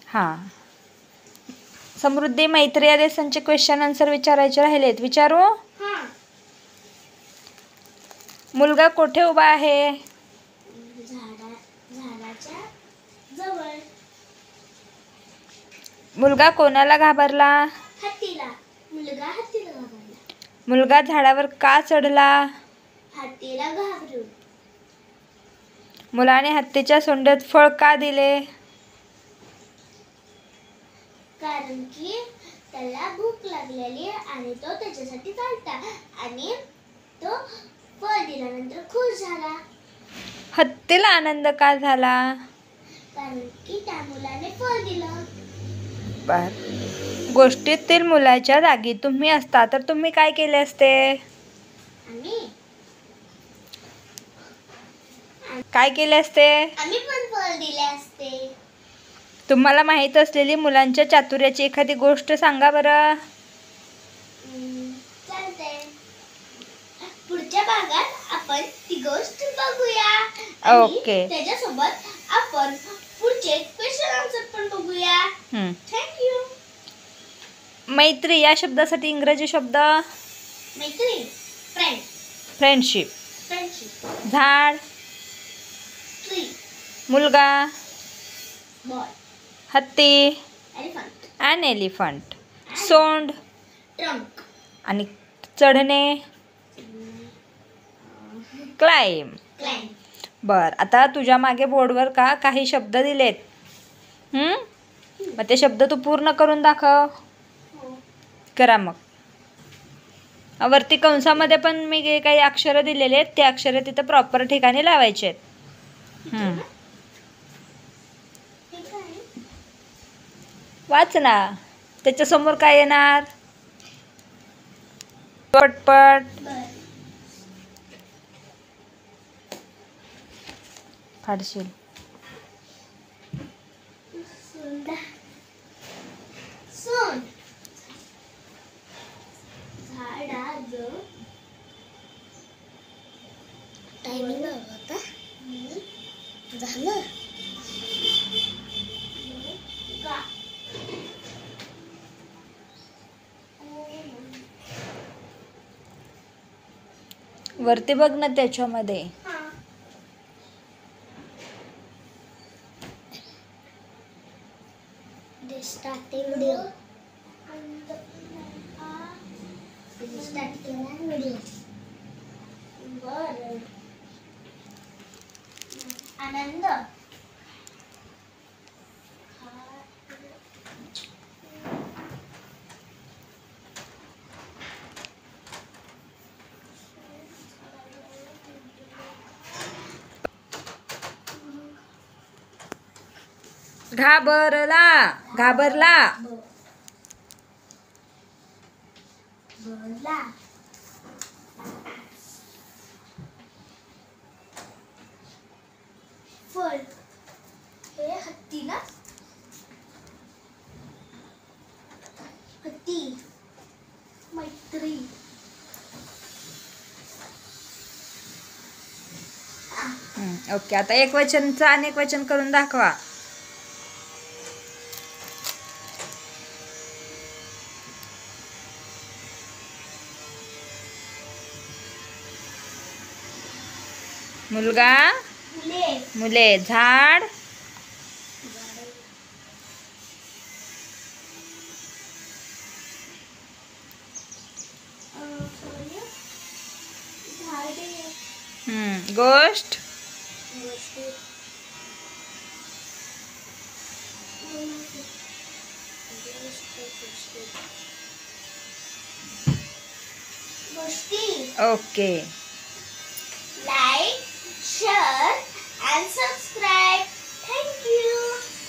हां, समृद्धी मैत्री या देशांचे क्वेश्चन आन्सर विचारायचे राहिलेत. विचारू? मुलगा कोठे उभा आहे? झाडाच्या जवळ. मुलगा कोणाला घाबरला? हत्तीला. मुलगा हत्तीला घाबरला. मुलगा झाडावर का चढला? हत्तीला घाबरून. मुलाने हत्तीच्या सोंडेत फळ का दिले? कारण की त्याला भूक लागलेली आणि तो त्याच्यासाठी चालता आणि तो फळ दिल्यानंतर खुश झाला. हत्तीला आनंद का झाला? कारण की त्या मुलाने फळ दिलं. बर. गोष्टीतील मुलाच्या जागी तुम्ही असता तर तुम्ही काय केले असते? काय केले असते? आम्ही पण फळ दिले असते. तुम्हाला माहित असलेली मुलांच्या चातुर्याची एखादी गोष्ट सांगा बरं. चालतंय. पुढच्या भागात आपण ती गोष्ट बघूया. ओके. त्याच्यासोबत आपण पुढचे क्वेश्चन आन्सर पण बघूया. थँक्यू. मैत्री या शब्दासाठी इंग्रजी शब्द. मैत्री. फ्रेंड. फ्रेंडशिप. फ्रेंडशिप. झाड. ट्री. मुलगा. बॉय. हत्ती. एलिफंट. An elephant. सोंड. ट्रंक. आणि चढणे. क्लाइम. क्लाइंब. बर. आता तुझ्या मागे बोर्डवर काही शब्द दिलेत. मग ते शब्द तू पूर्ण करून दाखव. करा मग. वरती कंसामध्ये पण मी काही अक्षरं दिलेले आहेत, ते अक्षरं तिथं प्रॉपर ठिकाणी लावायचे आहेत. वाच ना. त्याच्यासमोर काय येणार? पटपट. फाडशील. सोंड. झाडाचं. टायमिंग होता. झालं. का. वरती बघ ना त्याच्यामध्ये. Starting video. Starting video. बरं. आनंद. घाबरला. घाबरला. बोला. फळ. हे हत्ती ना. हत्ती. मैत्री. ओके. आता एक वचनचं अनेक वचन करून दाखवा. मुलगा. मुले. झाड. गोष्ट. Okay. Like, share and subscribe.